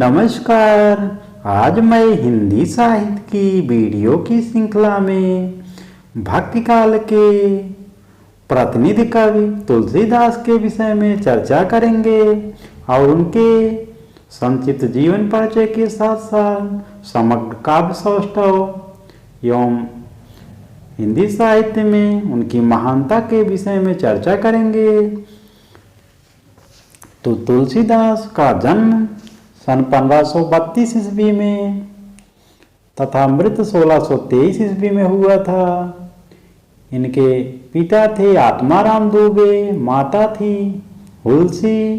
नमस्कार। आज मैं हिंदी साहित्य की वीडियो की श्रृंखला में भक्ति काल के प्रतिनिधि कवि तुलसीदास के विषय में चर्चा करेंगे और उनके संक्षिप्त जीवन परिचय के साथ साथ समग्र काव्य सौष्ठव एवं हिंदी साहित्य में उनकी महानता के विषय में चर्चा करेंगे। तो तुलसीदास का जन्म सन 1532 ईस्वी में तथा मृत्यु 1623 ईस्वी में हुआ था। इनके पिता थे आत्माराम दुबे, माता थी हुलसी,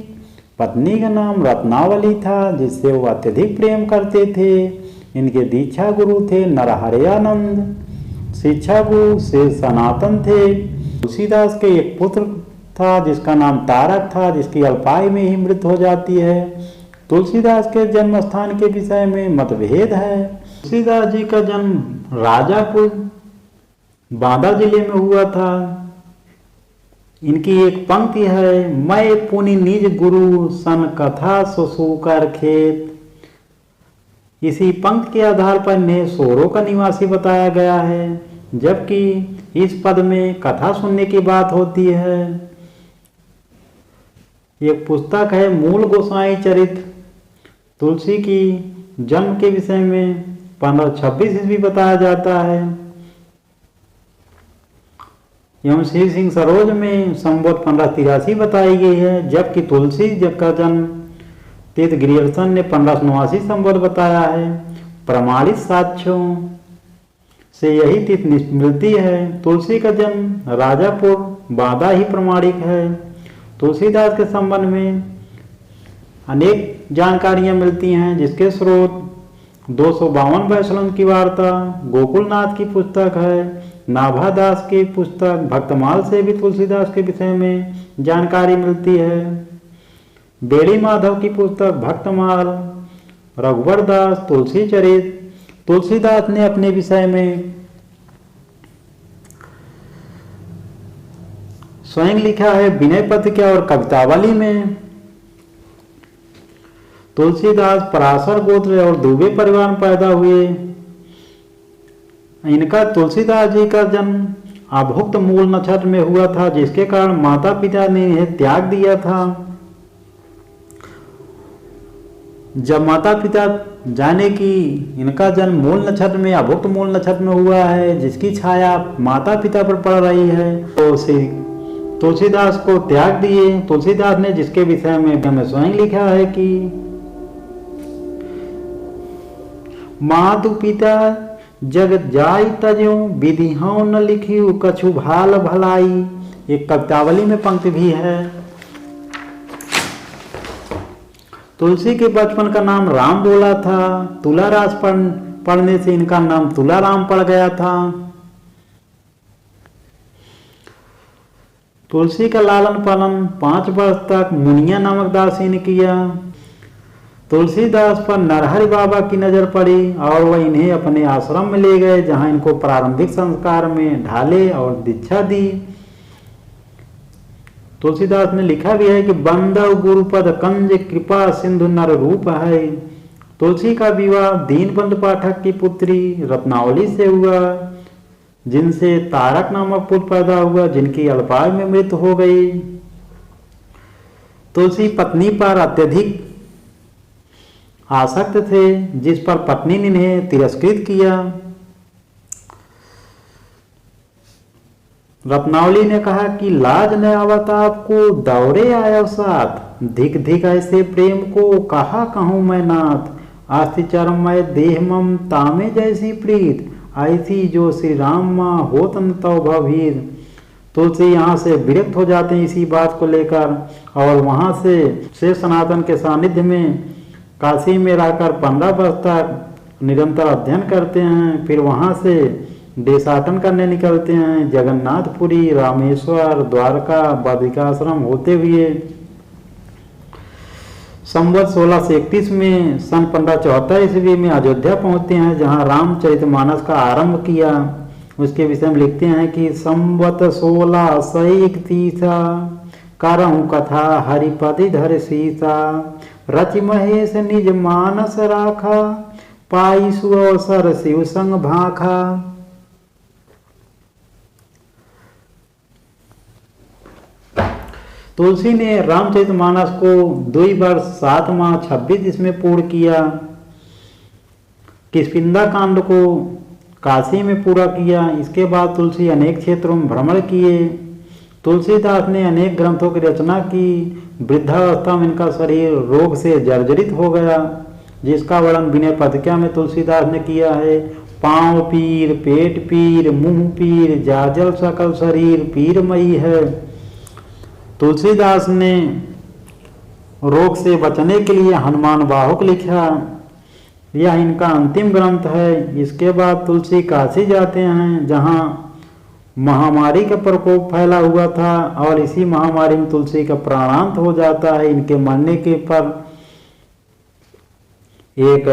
पत्नी का नाम रत्नावली था जिससे वो अत्यधिक प्रेम करते थे। इनके दीक्षा गुरु थे नरहरयानंद, शिक्षा गुरु से सनातन थे। तुलसीदास के एक पुत्र था जिसका नाम तारक था, जिसकी अल्पायु में ही मृत्यु हो जाती है। तुलसीदास के जन्म स्थान के विषय में मतभेद है। तुलसीदास जी का जन्म राजापुर बांदा जिले में हुआ था। इनकी एक पंक्ति है, मैं पुनि निज गुरु सन कथा सुसूकर खेत। इसी पंक्ति के आधार पर इन्हें सोरो का निवासी बताया गया है, जबकि इस पद में कथा सुनने की बात होती है। एक पुस्तक है मूल गोसाई चरित। तुलसी की जन्म के विषय में 1526 ईस्वी बताया जाता है एवं श्री सिंह सरोज में संवत 1583 बताई गई है, जबकि तुलसी का जन्म तीर्थ ग्रियर्सन ने 1589 संवत बताया है। प्रमाणित साक्ष्यों से यही तिथि मिलती है। तुलसी का जन्म राजापुर बांदा ही प्रमाणिक है। तुलसीदास के संबंध में अनेक जानकारियां मिलती हैं, जिसके स्रोत 252 वैष्णव की वार्ता, गोकुलनाथ की पुस्तक है, नाभादास की पुस्तक भक्तमाल से भी तुलसीदास के विषय में जानकारी मिलती है। बेड़ी माधव की पुस्तक भक्तमाल, रघुवर दास तुलसी चरित। तुलसीदास ने अपने विषय में स्वयं लिखा है विनय पत्रिका और कवितावली में। तुलसीदास पराशर गोत्र और दुबे परिवार में पैदा हुए। इनका तुलसीदास जी का जन्म अभुक्त मूल नक्षत्र में हुआ था, जिसके कारण माता पिता ने इन्हें त्याग दिया था। जब माता पिता जाने कि इनका जन्म मूल नक्षत्र में अभुक्त मूल नक्षत्र में हुआ है, जिसकी छाया माता पिता पर पड़ रही है, तो तुलसीदास को त्याग दिए। तुलसीदास ने जिसके विषय में हमें स्वयं लिखा है कि मातु पिता जगत जाय तजो विधि हूँ न लिखियो कछु भाल भलाई। एक कवितावली में पंक्ति भी है। तुलसी के बचपन का नाम राम बोला था। तुला रास पढ़ने से इनका नाम तुलाराम पड़ गया था। तुलसी का लालन पालन 5 वर्ष तक मुनिया नामक दासी ने किया। तुलसीदास पर नरहरि बाबा की नजर पड़ी और वह इन्हें अपने आश्रम में ले गए, जहां इनको प्रारंभिक संस्कार में ढाले और दीक्षा दी। तुलसीदास ने लिखा भी है कि बंदव गुरुपद कंज कृपा सिंधु नर रूप है। तुलसी का विवाह दीनबंधु पाठक की पुत्री रत्नावली से हुआ, जिनसे तारक नामक पुत्र पैदा हुआ, जिनकी अल्पायु में मृत्यु हो गई। तुलसी पत्नी पर अत्यधिक आसक्त थे, जिस पर पत्नी ने इन्हें तिरस्कृत किया। रत्नावली ने कहा कि लाज न आवत आपको दौरे आयो साथ, धिक धिक ऐसे प्रेम को कहा कहूँ मैं नाथ। आस्ति चरम मैं देह मम तामे जैसी प्रीत, ऐसी जो श्री राम माँ होतन तो भवीर। तुलसी यहाँ से विरक्त हो जाते हैं इसी बात को लेकर, और वहाँ से सनातन के सानिध्य में काशी में रहकर 15 वर्ष तक निरंतर अध्ययन करते हैं। फिर वहाँ से देशाटन करने निकलते हैं। जगन्नाथपुरी, रामेश्वर, द्वारका, बद्रिकाश्रम होते हुए संवत 1631 में सन 1574 ईस्वी में अयोध्या पहुँचते हैं, जहाँ रामचरितमानस का आरंभ किया। उसके विषय में लिखते हैं कि संवत 1631 करहूँ कथा हरिपति धर सीसा, रचि महेश निज मानस राखा, पाई सुअवसर शिव संग भाखा। तुलसी ने रामचरितमानस को 2 वर्ष 7 माह 26 इसमें पूर्ण किया। किष्किंधा कांड को काशी में पूरा किया। इसके बाद तुलसी अनेक क्षेत्रों में भ्रमण किए। तुलसीदास ने अनेक ग्रंथों की रचना की। वृद्धावस्था में इनका शरीर रोग से जर्जरित हो गया, जिसका वर्णन विनय पदकिया में तुलसीदास ने किया है। पांव पीर, पेट पीर, मुंह पीर, जाजल सकल शरीर पीरमयी है। तुलसीदास ने रोग से बचने के लिए हनुमान बाहुक लिखा। यह इनका अंतिम ग्रंथ है। इसके बाद तुलसी काशी जाते हैं, जहां महामारी का प्रकोप फैला हुआ था और इसी महामारी में तुलसी का प्राणांत हो जाता है। इनके मरने के पर एक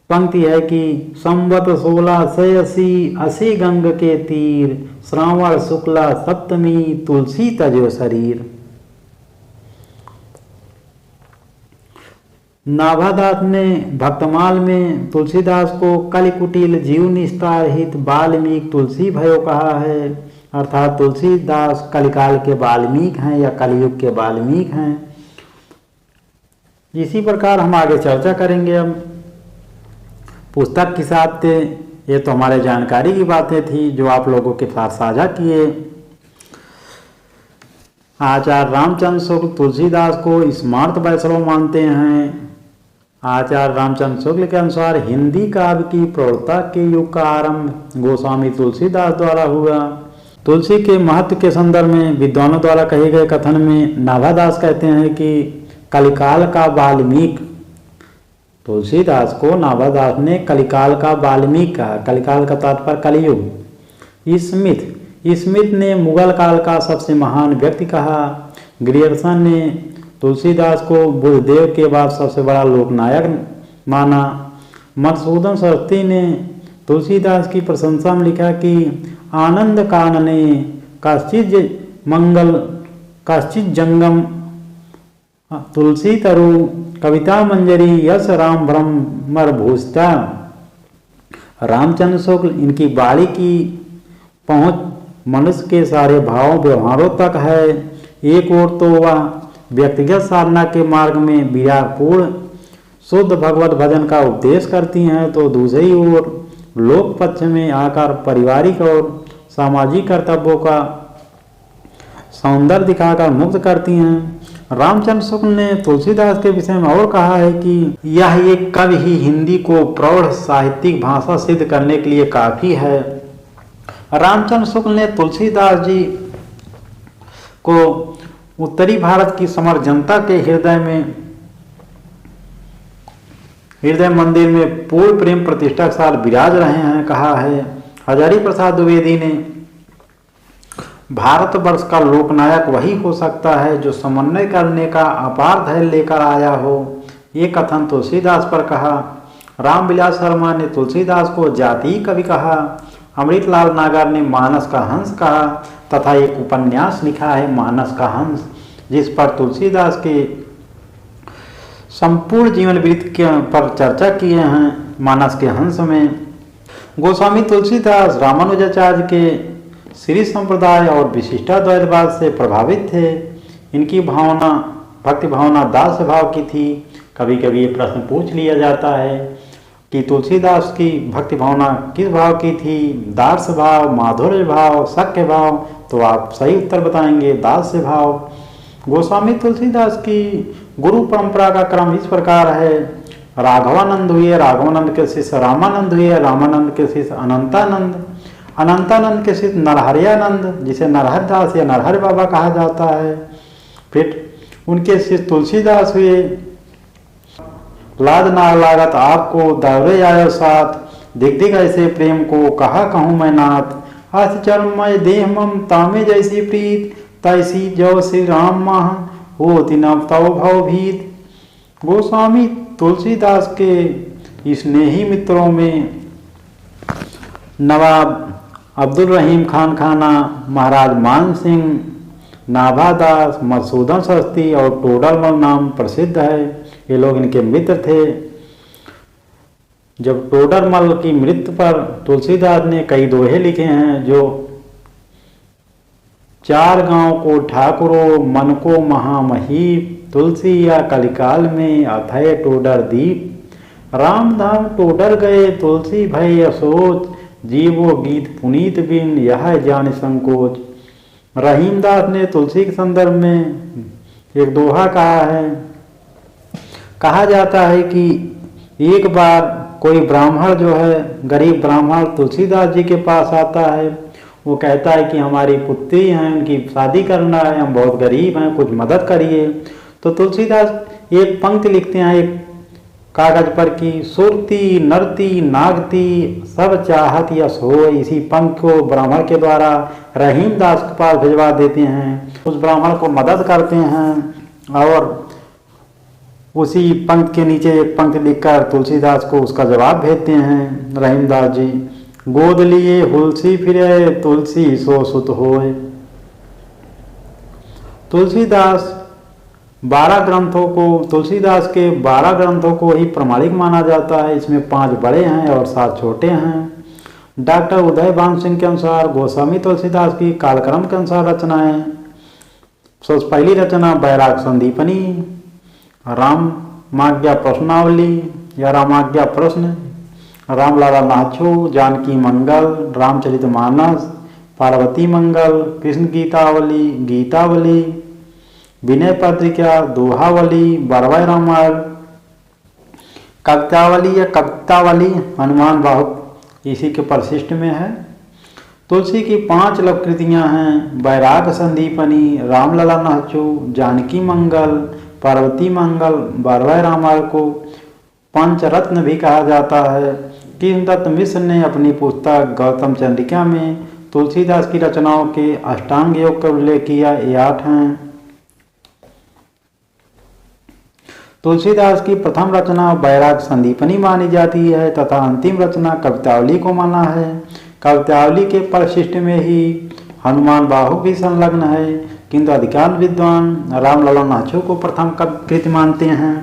पंक्ति है कि संवत 1680 असी गंग के तीर, श्रावण शुक्ला सप्तमी तुलसी तजो शरीर। नाभादास ने भक्तमाल में तुलसीदास को कलिकुटिल जीव निस्तार हित वाल्मीकि तुलसी भयो कहा है। अर्थात तुलसीदास कलिकाल के वाल्मीकि हैं या कलयुग के वाल्मीकि हैं। इसी प्रकार हम आगे चर्चा करेंगे। अब पुस्तक के साथ ये तो हमारे जानकारी की बातें थी जो आप लोगों के साथ साझा किए। आचार्य रामचंद्र शुक्ल तुलसीदास को स्मार्त वैष्णव मानते हैं। आचार्य रामचंद्र शुक्ल के अनुसार हिंदी काव्य की प्रौढ़ता के युग का आरंभ गोस्वामी तुलसीदास द्वारा हुआ। तुलसी के महत्व के संदर्भ में विद्वानों द्वारा कहे गए कथन में नाभादास कहते हैं कि कलिकाल का वाल्मीकि, तुलसीदास को नाभादास ने कलिकाल का वाल्मीकि कहा। कलिकाल का तात्पर्य कलियुग। स्मिथ ने मुगल काल का सबसे महान व्यक्ति कहा। ग्रियर्सन ने तुलसीदास को बुद्धदेव के बाद सबसे बड़ा लोकनायक माना। मधुसूदन सरस्वती ने तुलसीदास की प्रशंसा में लिखा कि आनंद कानने कश्चित जंगम तुलसी तरु कविता मंजरी यश राम ब्रह्मर भूषता। रामचंद्र शुक्ल इनकी बाणी की पहुंच मनुष्य के सारे भावों व्यवहारों तक है। एक ओर तो वह व्यक्तिगत साधना के मार्ग में विरागपूर्ण शुद्ध भगवत भजन का उपदेश करती हैं, तो दूसरी ओर लोक पक्ष में आकर पारिवारिक और सामाजिक कर्तव्यों का सौंदर्य दिखाकर मुक्त करती हैं। रामचंद्र शुक्ल ने तुलसीदास के विषय में और कहा है कि यह एक कवि ही हिंदी को प्रौढ़ साहित्यिक भाषा सिद्ध करने के लिए काफी है। रामचंद्र शुक्ल ने तुलसीदास जी को उत्तरी भारत की समर जनता के हृदय मंदिर में पूर्ण प्रेम प्रतिष्ठा के साथ विराज रहे हैं कहा है। हजारी प्रसाद द्विवेदी ने भारतवर्ष का लोकनायक वही हो सकता है जो समन्वय करने का अपार धैर्य लेकर आया हो। ये कथन तुलसीदास पर कहा। रामविलास शर्मा ने तुलसीदास को जातीय कवि कहा। अमृतलाल नागर ने मानस का हंस कहा तथा एक उपन्यास लिखा है मानस का हंस, जिस पर तुलसीदास के संपूर्ण जीवन वृत्त पर चर्चा किए हैं। मानस के हंस में गोस्वामी तुलसीदास रामानुजाचार्य के श्री संप्रदाय और विशिष्टाद्वैतवाद से प्रभावित थे। इनकी भावना भक्ति भावना दास भाव की थी। कभी कभी ये प्रश्न पूछ लिया जाता है कि तुलसीदास की भक्ति भावना किस भाव की थी, दास भाव, माधुर्य भाव, सख्य भाव? तो आप सही उत्तर बताएंगे दास भाव। गोस्वामी तुलसीदास की गुरु परंपरा का क्रम इस प्रकार है। राघवानंद हुए, राघवानंद के शिष्य रामानंद हुए, रामानंद के शिष्य अनंतानंद, अनंतानंद के शिष्य नरहरियानंद, जिसे नरहरदास या नरहर बाबा कहा जाता है। फिर उनके शिष्य तुलसीदास हुए। लाद ना लागत आपको दौरे आयो साथ, दिग दिग ऐसे प्रेम को कहा कहूँ मैं नाथ। हस चरमय देह मम तामे जैसी प्रीत, तैसी जो श्री राम माह होती न तव भव भीत। गोस्वामी तुलसीदास के स्नेही मित्रों में नवाब अब्दुल रहीम खान खाना, महाराज मान सिंह, नाभादास, मधुसूदन सरस्वती और टोडरमल नाम प्रसिद्ध है। ये लोग इनके मित्र थे। जब टोडरमल की मृत्यु पर तुलसीदास ने कई दोहे लिखे हैं, जो 4 गांव को ठाकुरो मन को महामहीप, तुलसी या कलिकाल में अथय टोडर दीप, राम धाम टोडर गए तुलसी भय असोच, जीवो गीत पुनीत बिन यह जान संकोच। रहीमदास ने तुलसी के संदर्भ में एक दोहा कहा है। कहा जाता है कि एक बार कोई ब्राह्मण जो है, गरीब ब्राह्मण तुलसीदास जी के पास आता है। वो कहता है कि हमारी पुत्री हैं, उनकी शादी करना है, हम बहुत गरीब हैं, कुछ मदद करिए। तो तुलसीदास एक पंक्ति लिखते हैं एक कागज पर कि सुरती नरती नागती सब चाहत यश हो। इसी पंक्ति को ब्राह्मण के द्वारा रहीमदास के पास भिजवा देते हैं। उस ब्राह्मण को मदद करते हैं और उसी पंक्ति के नीचे एक पंक्ति लिखकर तुलसीदास को उसका जवाब भेजते हैं रहीमदास जी। गोद लिए हुलसी फिरे तुलसी सो सुत होए। तुलसीदास 12 ग्रंथों को, तुलसीदास के 12 ग्रंथों को ही प्रमाणिक माना जाता है। इसमें 5 बड़े हैं और 7 छोटे हैं। डॉक्टर उदय भान सिंह के अनुसार गोस्वामी तुलसीदास की कालक्रम के अनुसार रचनाएं। पहली रचना बैराग संदीपनी, रामाज्ञा प्रश्नावली या रामाज्ञा प्रश्न, रामलाला नाथू, जानकी मंगल, रामचरितमानस, पार्वती मंगल, कृष्ण गीतावली, गीतावली, विनय पत्रिका, दोहावली, बरवाई रामायण, कवितावली या कवितावली, हनुमान बाहुक इसी के परिशिष्ट में है। तुलसी की 5 लघु कृतियाँ हैं। बैराग संदीपनी, रामलला नाचू, जानकी मंगल, पार्वती मंगल, बरवाई रामायण को पंचरत्न भी कहा जाता है। कृष्णदत्त मिश्र ने अपनी पुस्तक गौतम चंद्रिका में तुलसीदास की रचनाओं के अष्टांग योग का उल्लेख किया। ये 8 हैं। तुलसीदास की प्रथम रचना बैराग संदीपनी मानी जाती है तथा अंतिम रचना कवितावली को माना है। कवितावली के परिशिष्ट में ही हनुमान बाहुक भी संलग्न है, किंतु अधिकांश विद्वान रामलला नाचू को प्रथम कृति मानते हैं।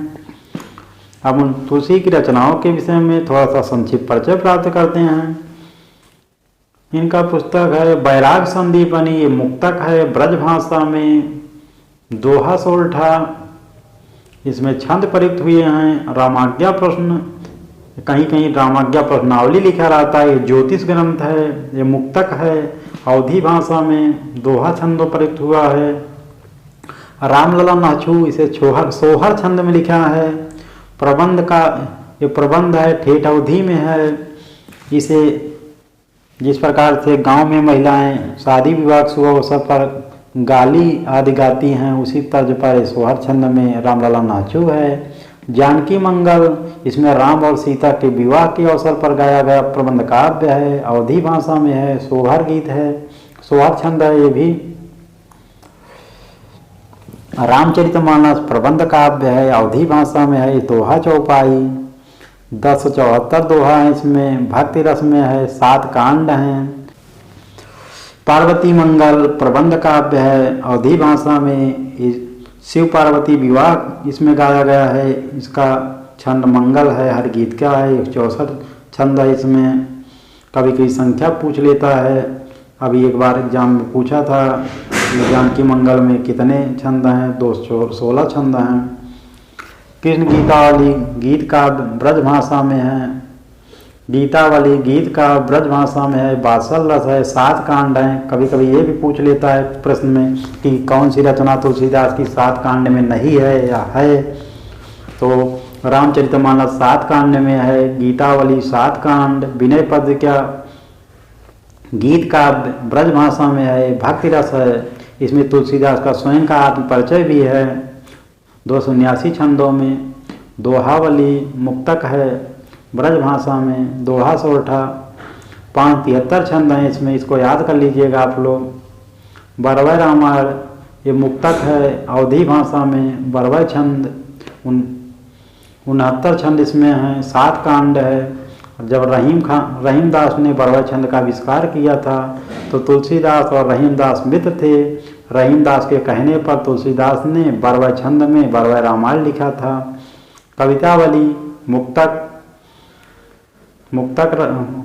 अब उन तुलसी की रचनाओं के विषय में थोड़ा सा संक्षिप्त परिचय प्राप्त करते हैं। इनका पुस्तक है बैराग संदीपनी, ये मुक्तक है ब्रज भाषा में, दोहा सोलठा, इसमें छंद प्रयुक्त हुए हैं। रामाज्ञा प्रश्न, कहीं कहीं रामाज्ञा प्रश्नावली लिखा रहता है। ये ज्योतिष ग्रंथ है, ये मुक्तक है, अवधी भाषा में दोहा छंदों प्रयुक्त हुआ है। रामलला नाचू इसे सोहर छंद में लिखा है। प्रबंध का ये प्रबंध है, ठेठ अवधि में है। इसे जिस प्रकार से गांव में महिलाएं शादी विवाह शुभ अवसर पर गाली आदि गाती हैं, उसी तर्ज पर सोहर छंद में रामलला नाचू है। जानकी मंगल, इसमें राम और सीता के विवाह के अवसर पर गाया गया प्रबंध काव्य है, अवधी भाषा में है, सोहर गीत है, सोहर छंद है। ये भी रामचरितमानस प्रबंध काव्य है, अवधी भाषा में है, दोहा चौपाई, 1074 दोहा है, इसमें भक्ति रस में है, 7 कांड हैं। पार्वती मंगल प्रबंध काव्य है, अवधी भाषा में, शिव पार्वती विवाह इसमें गाया गया है। इसका छंद मंगल है, हर गीत का है, 164 छंद है। इसमें कभी कभी संख्या पूछ लेता है। अभी एक बार एग्जाम में पूछा था जानकी मंगल में कितने छंद हैं, 216 छंद हैं। कृष्ण गीतावली गीत का ब्रज भाषा में है। गीतावली गीत का ब्रज भाषा में है, बासल रस है, 7 कांड हैं। कभी कभी ये भी पूछ लेता है प्रश्न में कि कौन सी रचना तुलसीदास की 7 कांड में नहीं है या है। तो रामचरितमानस 7 कांड में है, गीतावली 7 कांड, विनय पत्रिका गीत का ब्रज भाषा में है, भक्ति रस है। इसमें तुलसीदास का स्वयं का आत्म परिचय भी है, 279 छंदों में। दोहावली मुक्तक है ब्रज भाषा में, दोहा सोरठा, 573 छंद हैं इसमें, इसको याद कर लीजिएगा आप लोग। बरवाई रामायण ये मुक्तक है, अवधी भाषा में, बरवाई छंद 69 छंद इसमें हैं, 7 कांड है। जब रहीमदास ने बरवाई छंद का आविष्कार किया था तो तुलसीदास और रहीमदास मित्र थे। रहीमदास के कहने पर तुलसीदास ने बरवाई छंद में बरवाई रामायण लिखा था। कवितावली, मुक्तक मुक्तक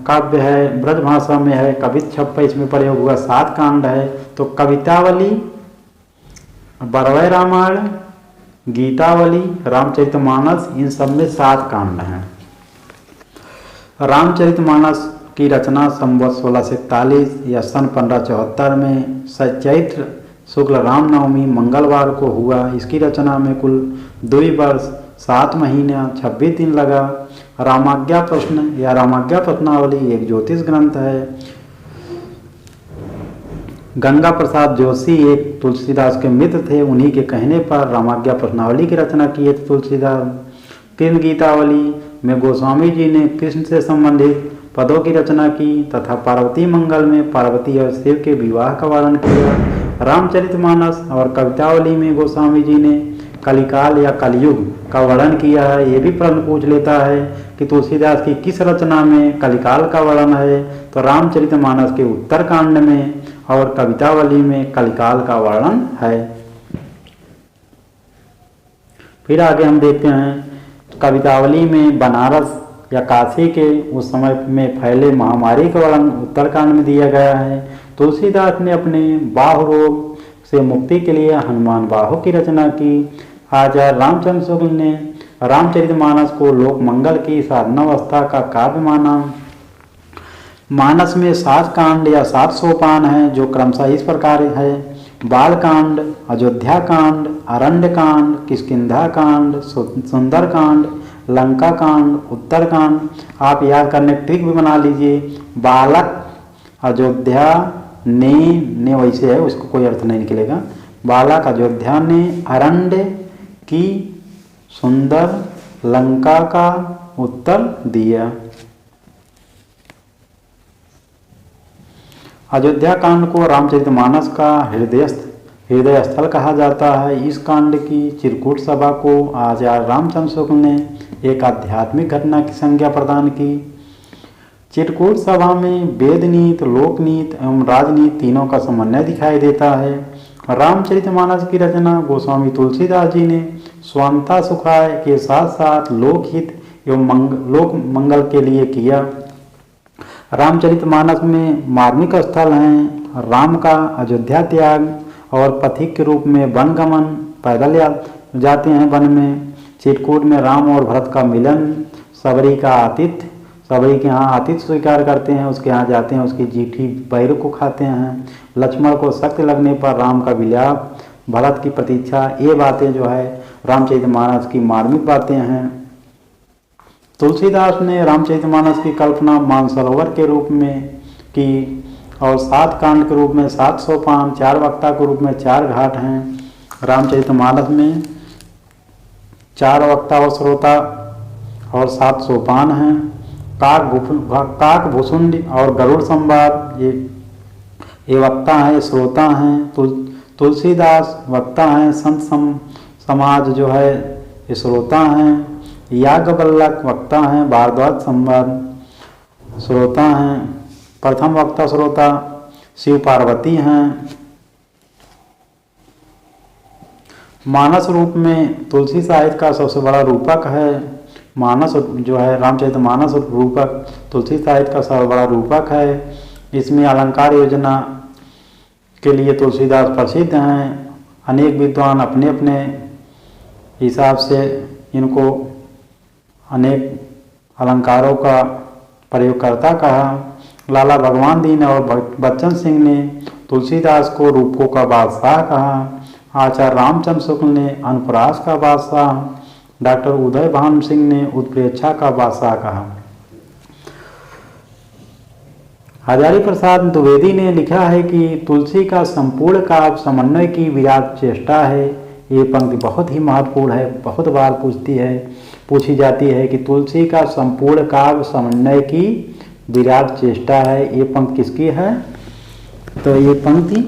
काव्य है, ब्रज भाषा में है, कवित छप्पा इसमें प्रयोग हुआ, 7 कांड है। तो कवितावली, बरवय रामायण, गीतावली, रामचरितमानस, इन सब में 7 कांड हैं। रामचरितमानस की रचना संवत 1641 या सन 1574 में चैत्र शुक्ल रामनवमी मंगलवार को हुआ। इसकी रचना में कुल 2 वर्ष 7 महीना 26 दिन लगा। रामाज्ञा प्रश्न या रामाज्ञा प्रश्नावली एक ज्योतिष ग्रंथ है। गंगा प्रसाद जोशी एक तुलसीदास के मित्र थे, उन्हीं के कहने पर रामाज्ञा प्रश्नावली की रचना की है तुलसीदास। कृष्ण गीतावली में गोस्वामी जी ने कृष्ण से संबंधित पदों की रचना की तथा पार्वती मंगल में पार्वती और शिव के विवाह का वर्णन किया। रामचरितमानस और कवितावली में गोस्वामी जी ने कलिकाल या कलयुग का वर्णन किया है। ये भी प्रश्न पूछ लेता है कि तुलसीदास की किस रचना में कलिकाल का वर्णन है, तो रामचरितमानस के उत्तरकांड में और कवितावली में कलिकाल का वर्णन है। फिर आगे हम देखते हैं कवितावली में बनारस या काशी के उस समय में फैले महामारी का वर्णन उत्तरकांड में दिया गया है। तुलसीदास ने अपने बाहु रोग से मुक्ति के लिए हनुमान बाहु की रचना की। आचार्य रामचंद्र शुक्ल ने रामचरितमानस को लोक मंगल की साधनावस्था का काव्य माना। मानस में 7 कांड या 7 सोपान हैं, जो क्रमशः इस प्रकार है: बालकांड, अयोध्या कांड, अरण्य कांड, किष्किंधा कांड, सुंदर कांड, लंका कांड, उत्तर कांड। आप याद करने ट्रिक भी बना लीजिए। बालक, अयोध्या, ने वैसे है, उसको कोई अर्थ नहीं निकलेगा। बालक, अयोध्या ने, अरण्य की, सुंदर, लंका का उत्तर दिया। अयोध्या कांड को रामचरितमानस का हृदय स्थल कहा जाता है। इस कांड की चिरकूट सभा को आचार्य रामचंद्र शुक्ल ने एक आध्यात्मिक घटना की संज्ञा प्रदान की। चिरकूट सभा में वेदनीति, लोकनीति एवं राजनीति तीनों का समन्वय दिखाई देता है। रामचरितमानस की रचना गोस्वामी तुलसीदास जी ने स्वांता सुखाय के साथ साथ लोकहित एवं लोक मंगल के लिए किया। रामचरितमानस में मार्मिक स्थल हैं: राम का अयोध्या त्याग और पथिक के रूप में वन गमन, पैदल जाते हैं वन में। चित्रकूट में राम और भरत का मिलन, सबरी का आतिथ्य, सबरी के यहाँ आतिथ्य स्वीकार करते हैं, उसके यहाँ जाते हैं, उसकी जीठी पैर को खाते हैं। लक्ष्मण को सख्त लगने पर राम का विलाप, भरत की प्रतीक्षा, ये बातें जो है रामचरितमानस की मार्मिक बातें हैं। तुलसीदास ने रामचरितमानस की कल्पना मानसरोवर के रूप में की और 7 कांड के रूप में 7 सोपान, 4 वक्ता के रूप में 4 घाट हैं। रामचरितमानस में 4 वक्ता और श्रोता और 7 सोपान हैं। काक भुसुंड और गरुड़ संवाद ये वक्ता हैं, श्रोता हैं। तुलसीदास वक्ता हैं, संत समाज जो है ये श्रोता हैं। याज्ञवल्क्य वक्ता हैं, भारद्वाज संवाद श्रोता हैं। प्रथम वक्ता श्रोता शिव पार्वती हैं। मानस रूप में तुलसी साहित्य का सबसे बड़ा रूपक है। मानस जो है रामचरितमानस रूपक तुलसी साहित्य का सबसे बड़ा रूपक है। इसमें अलंकार योजना के लिए तुलसीदास प्रसिद्ध हैं। अनेक विद्वान अपने अपने हिसाब से इनको अनेक अलंकारों का प्रयोगकर्ता कहा। लाला भगवान दीन और बच्चन सिंह ने तुलसीदास को रूपकों का बादशाह कहा। आचार्य रामचंद्र शुक्ल ने अनुप्रास का बादशाह, डॉक्टर उदय भानु सिंह ने उत्प्रेक्षा का बादशाह कहा। हजारी प्रसाद द्विवेदी ने लिखा है कि तुलसी का संपूर्ण काव्य समन्वय की विराट चेष्टा है। ये पंक्ति बहुत ही महत्वपूर्ण है, बहुत बार पूछी जाती है कि तुलसी का संपूर्ण काव्य समन्वय की विराट चेष्टा है। ये पंक्ति किसकी है? तो ये पंक्ति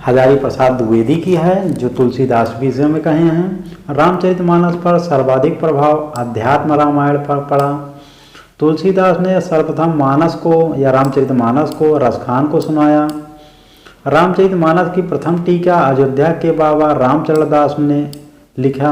हजारी प्रसाद द्विवेदी की है, जो तुलसीदास विषय में कहे हैं। रामचरितमानस पर सर्वाधिक प्रभाव अध्यात्म रामायण पर पड़ा। तुलसीदास ने सर्वप्रथम मानस को या रामचरितमानस को रसखान को सुनाया। रामचरितमानस की प्रथम टीका अयोध्या के बाबा रामचरण दास ने लिखा।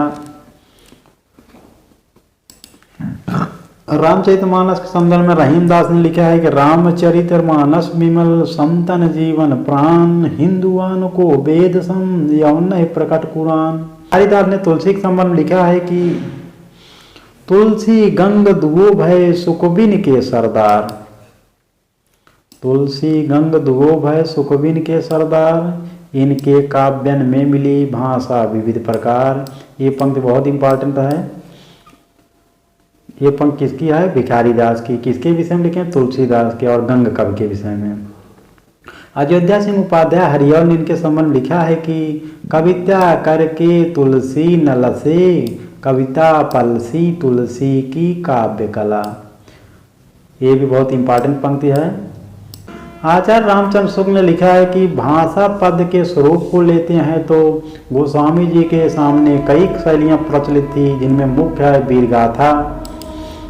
रामचरितमानस के संदर्भ में रहीमदास ने लिखा है कि रामचरितमानस विमल संतन जीवन प्राण, हिंदुआन को वेद सम यौन है प्रकट कुरान। हरिदास ने तुलसी के संबंध में लिखा है कि तुलसी गंग दुओ भय सुखबिन के सरदार, तुलसी गंग दुओ भय सुखबिन के सरदार, इनके काव्यन में मिली भाषा विविध प्रकार। ये पंक्ति बहुत इंपॉर्टेंट है। ये पंक्ति किसकी है? भिखारी दास की। किसके विषय में लिखे? तुलसीदास के और गंग कवि के विषय में। अयोध्या सिंह उपाध्याय हरिऔर ने इनके संबंध लिखा है कि कविता करके तुलसी नल से, कविता पलसी तुलसी की काव्य कला। ये भी बहुत इंपॉर्टेंट पंक्ति है। आचार्य रामचंद्र शुक्ल ने लिखा है कि भाषा पद के स्वरूप को लेते हैं तो गोस्वामी जी के सामने कई शैलियाँ प्रचलित थी, जिनमें मुख्य है वीरगाथा,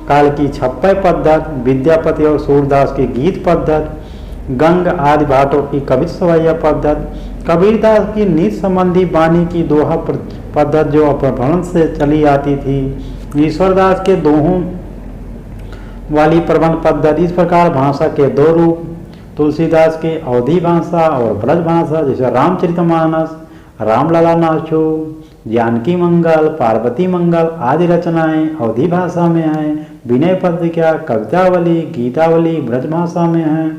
काल की छप्पय पद्धत, विद्यापति और सूरदास की गीत पद्धत, गंग आदि भाटों की कवित सवैया पद्धत, कबीरदास की नीति संबंधी वाणी की दोहा पद्धत जो अपभ्रंश से चली आती थी, ईश्वरदास के दोहों वाली प्रबंध पद्धत। इस प्रकार भाषा के दो रूप, तुलसीदास के अवधी भाषा और ब्रज भाषा, जैसे रामचरितमानस, रामलला नाचो, जानकी मंगल, पार्वती मंगल आदि रचनाएं अवधी भाषा में हैं। विनय पत्रिका, कवितावली, गीतावली ब्रज भाषा में हैं।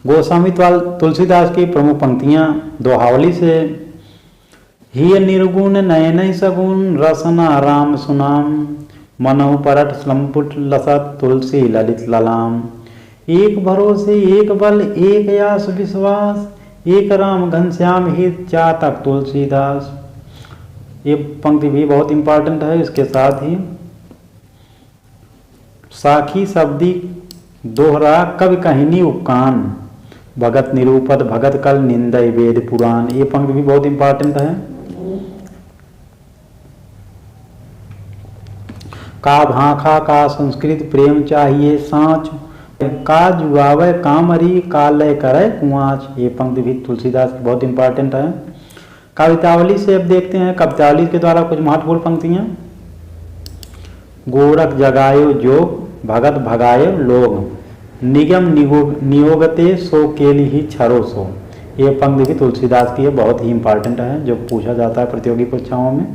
गोस्वामी तुलसीदास की प्रमुख पंक्तियां दोहावली से ही निर्गुण नयन सगुण रसना राम सुनाम, मनहु परट स्लम्पुट लसत तुलसी ललित ललाम, एक भरोसे एक बल एक यास विश्वास, एक राम घनश्याम हित चातक तुलसीदास। ये पंक्ति भी बहुत इंपॉर्टेंट है। इसके साथ ही साखी शब्दी दोहरा कवि कहिनी उपकान, भगत निरूपद भगत कल निंदय वेद पुराण। ये पंक्ति भी बहुत इंपॉर्टेंट है। का भाखा का संस्कृत प्रेम चाहिए सांच, का जुआवे कामरी का लय करे कुआच। ये पंक्ति भी तुलसीदास की बहुत इंपॉर्टेंट है। कवितावली से अब देखते हैं कवितावली के द्वारा कुछ महत्वपूर्ण पंक्तियां। गोरख जगायो जोग भगत भगायो लोग, निगम नियोगते सो केली ही छरो सो। ये पंक्ति भी तुलसीदास की है, बहुत ही इंपॉर्टेंट है, जो पूछा जाता है प्रतियोगी परीक्षाओं में।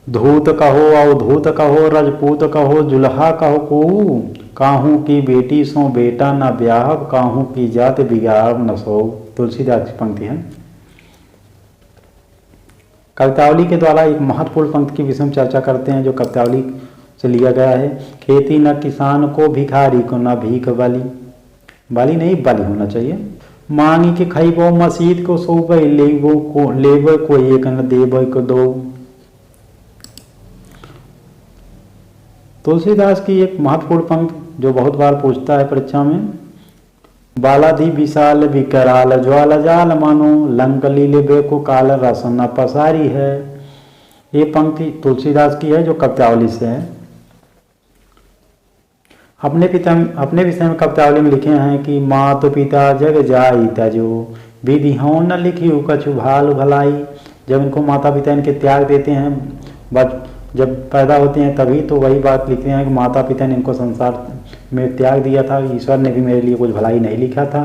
धूत कहो अवधूत कहो रजपूत कहो जुल्हा कहो को, काहू की बेटी सो बेटा न ब्याह, काहू की जात बिगाड़ न सो। तुलसीदास की पंक्ति है। कवितावली के द्वारा एक महत्वपूर्ण पंक्ति के विषय में चर्चा करते हैं, जो कवितावली से लिया गया है। खेती न किसान को भिखारी को न भीख बली, बली नहीं बली होना चाहिए। मांगी के खैबो मसीद को सोबे लेबो को एक न देबो को दो। तुलसीदास की एक महत्वपूर्ण पंक्ति जो बहुत बार पूछता है परीक्षा में। बालाधि विशाल विकराल ज्वाला जाल मानो, लंक लीले बेको काल रसन पसारी है। ये पंक्ति तुलसीदास की है, जो कवितावली से है। अपने विषय में कवितावली में लिखे हैं कि मात पिता जग जाई तजो, विधि हों न लिखी कछु भाल भलाई। जब इनको माता पिता इनके त्याग देते हैं, जब पैदा होते हैं तभी तो वही बात लिखते हैं कि माता पिता ने इनको संसार में त्याग दिया था, ईश्वर ने भी मेरे लिए कुछ भलाई नहीं लिखा था।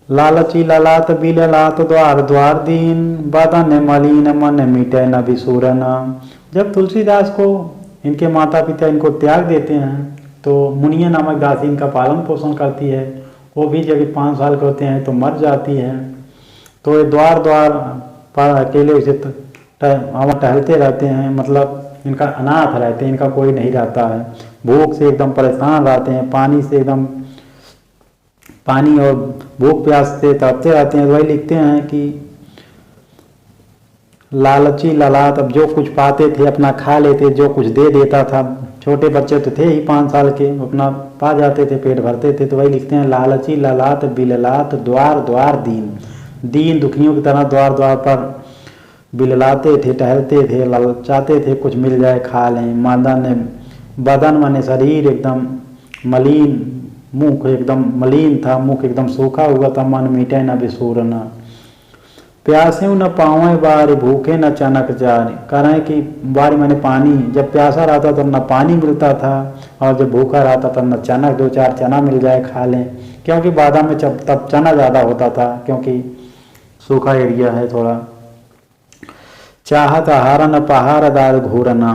लालची ललात बिललात द्वार द्वार दीन, बदन मलिन मन मिटे न बिसूरना। जब तुलसीदास को इनके माता पिता इनको त्याग देते हैं तो मुनिया नामक दासी इनका पालन पोषण करती है। वो भी जब 5 साल के होते हैं तो मर जाती है। तो ये द्वार द्वार पर अकेले उसे टहलते रहते हैं, मतलब इनका अनाथ रहते हैं, इनका कोई नहीं रहता है। भूख से एकदम परेशान रहते हैं, पानी और भूख प्यास से तड़पते रहते हैं। तो वही लिखते हैं कि लालची ललाट, अब जो कुछ पाते थे अपना खा लेते, जो कुछ दे देता था। छोटे बच्चे तो थे ही 5 साल के, अपना पा जाते थे, पेट भरते थे। तो वही लिखते हैं लालची ललाट बिललात द्वार द्वार दीन, दीन दुखियों की तरह द्वार द्वार पर बिललाते थे, टहलते थे, ललचाते थे कुछ मिल जाए खा लें। बदन माने शरीर एकदम मलिन, मुख एकदम मलिन था, मुख एकदम सूखा हुआ था। मन मीठे न बिसूरना, प्यासे न पावे बार भूखे न चनक जार। कह रहे हैं कि बारी मैंने पानी, जब प्यासा रहता तो न पानी मिलता था और जब भूखा रहता तब न चना, 2-4 चना मिल जाए खा लें, क्योंकि बादाम में तब चना ज़्यादा होता था क्योंकि सूखा एरिया है थोड़ा। चाहत हारन पहाड़ दार घूरना,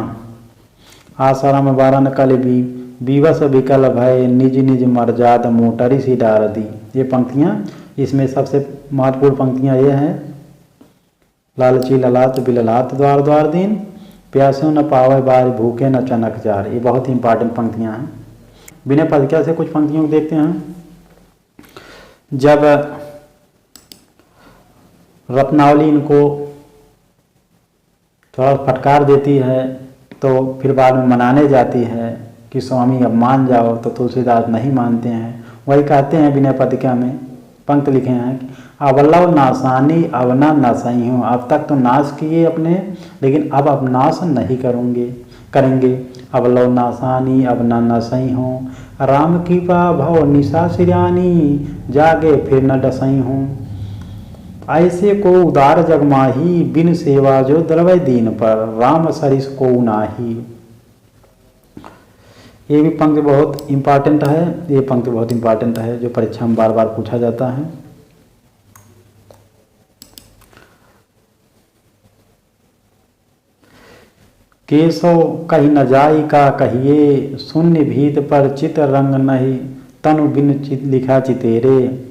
आसाराम बारन कल भी बीवस विकल भय निज निज मर्जाद मोटरी सी डार दी। ये पंक्तियाँ, इसमें सबसे महत्वपूर्ण पंक्तियाँ ये हैं, लालची ललात बिललात द्वार द्वार दीन, प्यासों न पावे बार भूखे न चनक जार। ये बहुत ही इंपॉर्टेंट पंक्तियाँ हैं। विनय पदकिया से कुछ पंक्तियों को देखते हैं। जब रत्नावली इनको थोड़ा फटकार देती है तो फिर बाद में मनाने जाती है कि स्वामी अब मान जाओ, तो तुलसीदास नहीं मानते हैं। वही कहते हैं विनय पदकिया में, पंक्ति लिखे हैं कि अवलव नासानी अब ना नासाई हूँ। अब तक तो नाश किए अपने, लेकिन अब नाश नहीं करेंगे। अवलव नासानी अब ना नासाई हूँ, राम कृपा भव निशा सिरानी, जागे फिर न डसाई हूँ। ऐसे को उदार जगमाही, बिन सेवा जो द्रवय दीन पर, राम सरिस को नाही। ये भी पंक्ति बहुत इम्पॉर्टेंट है। ये पंक्ति बहुत इम्पॉर्टेंट है जो परीक्षा में बार बार पूछा जाता है। केशव कही न जाई का कहिए, शून्य भीत पर चित रंग नहीं, तनु बिन चित लिखा चितेरे।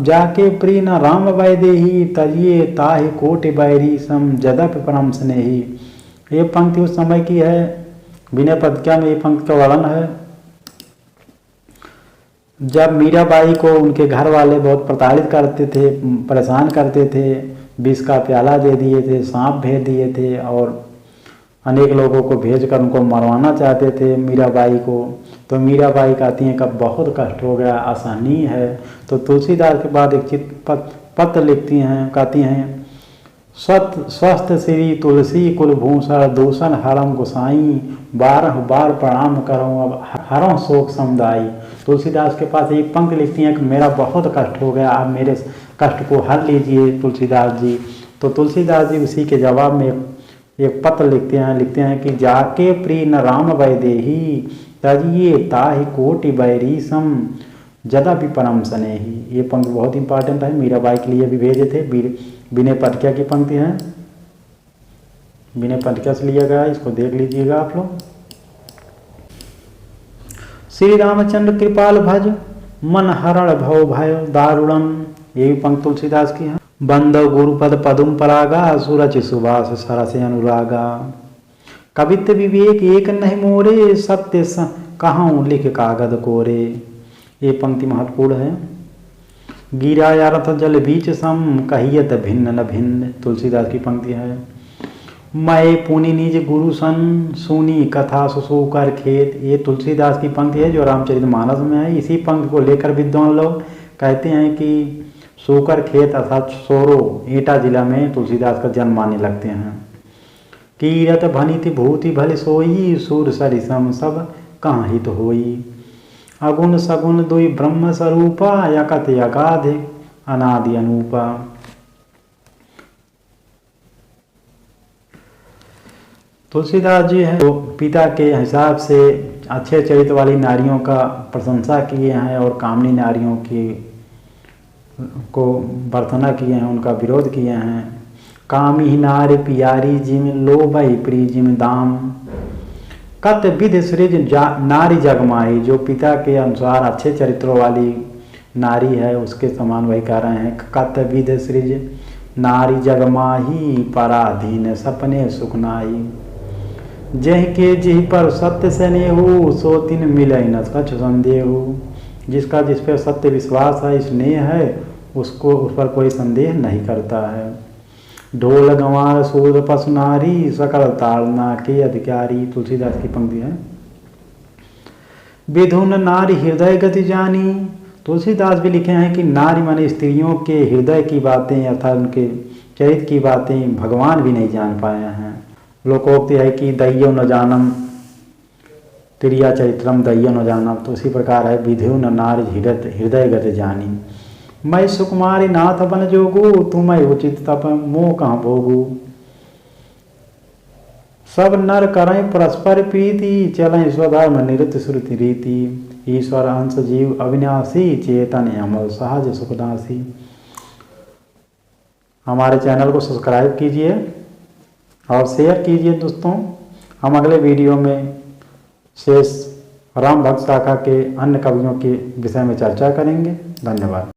जाके प्रिय न राम वैदेही, तजिए ताहि कोटि बैरी सम, जदप परम स्नेही। ये पंक्ति उस समय की है। विनय पदकिया में ये पंक्ति का वर्णन है। जब मीराबाई को उनके घर वाले बहुत प्रताड़ित करते थे, परेशान करते थे, विष का प्याला दे दिए थे, सांप भेज दिए थे और अनेक लोगों को भेजकर उनको मरवाना चाहते थे मीराबाई को, तो मीराबाई कहती हैं कि बहुत कष्ट हो गया, आसानी है। तो तुलसीदास के बाद एक पत्र लिखती हैं, कहती हैं, स्वस्थ श्री तुलसी कुलभूषण, दूषण हरम गोसाई, 12 बार प्रणाम करूँ अब हरों शोक समुदायी। तुलसीदास के पास एक पंक्ति लिखती हैं कि मेरा बहुत कष्ट हो गया, आप मेरे कष्ट को हर लीजिए तुलसीदास जी। तो तुलसीदास जी उसी के जवाब में एक पत्र लिखते हैं कि जाके प्रिय न राम वैदेही, तजिए ताहि कोटि बैरी सम, जदपि परम स्नेही। ये पंक्ति बहुत इंपॉर्टेंट है, मीराबाई के लिए भी भेजे थे। विनय पदकिया की पंक्ति है, विनय पदकिया से लिया गया, इसको देख लीजिएगा आप लोग। श्री रामचंद्र कृपाल भज, मन हरण भव भय दारुणम। ये भी पंक्ति तुलसीदास की है। बंदव गुरुपद पदुम परागा, सुरचि सुभाष सरस अनुरागा। कवित्व विवेक एक नहीं मोरे, सत्य कहाँ लिख कागद कोरे। ये पंक्ति महत्वपूर्ण है। गिरा यारथ जल बीच सम, कहियत भिन्न न भिन्न। तुलसीदास की पंक्ति है। मैं पुनि निज गुरु सन, सुनी कथा सुसूकर खेत। ये तुलसीदास की पंक्ति है जो रामचरितमानस में है। इसी पंक्ति को लेकर विद्वान लोग कहते हैं कि सूकर खेत अर्थात सोरो एटा जिला में तुलसीदास का जन्म मानने लगते हैं। कीरत भनिति भूति भले सोई, सूर सरिसम सब कहाँ हित होई। अगुण सगुण दुई ब्रह्म स्वरूपा, यकत यगाध अनादि अनूपा। तुलसीदास जी हैं तो पिता के हिसाब से अच्छे चरित्र वाली नारियों का प्रशंसा किए हैं और कामनी नारियों की को भर्त्सना किए हैं, उनका विरोध किए हैं। कामी नारी पियारी जिम लोभई प्रिय जिम दाम, कत विध सृज नारी जगमाई। जो पिता के अनुसार अच्छे चरित्रों वाली नारी है उसके समान वही कह रहे हैं। कत विध सृज नारी जगमाही, पराधीन सपने सुखनाई। जह के जिह पर सत्य स्नेहु, सो तिन मिले न सच संदेहु। जिसका जिस पर सत्य विश्वास है, स्नेह है, उसको उस पर कोई संदेह नहीं करता है। ढोल गंवार सूर पशु नारी, सकल ताड़ना के अधिकारी। तुलसीदास की पंक्ति है। विधुन नारी हृदय गति जानी। तुलसीदास भी लिखे हैं कि नारी माने स्त्रियों के हृदय की बातें अर्थात उनके चरित्र की बातें भगवान भी नहीं जान पाए हैं। लोकोक्ति है कि दय्यो न जानम त्रिया चरित्रम दय्यो न जानम। तो उसी प्रकार है विधु न नारी हृदय गति जानी। मैं सुकुमारी नाथ बन जोगू, तुम्हें उचित तप मोह कहाँ भोगू। सब नर करें परस्पर प्रीति, चलें स्वधर्म निरत श्रुति रीति। ईश्वर अंश जीव अविनाशी, चेतन अमल सहज सुखदासी। हमारे चैनल को सब्सक्राइब कीजिए और शेयर कीजिए दोस्तों। हम अगले वीडियो में शेष राम भक्त शाखा के अन्य कवियों के विषय में चर्चा करेंगे। धन्यवाद।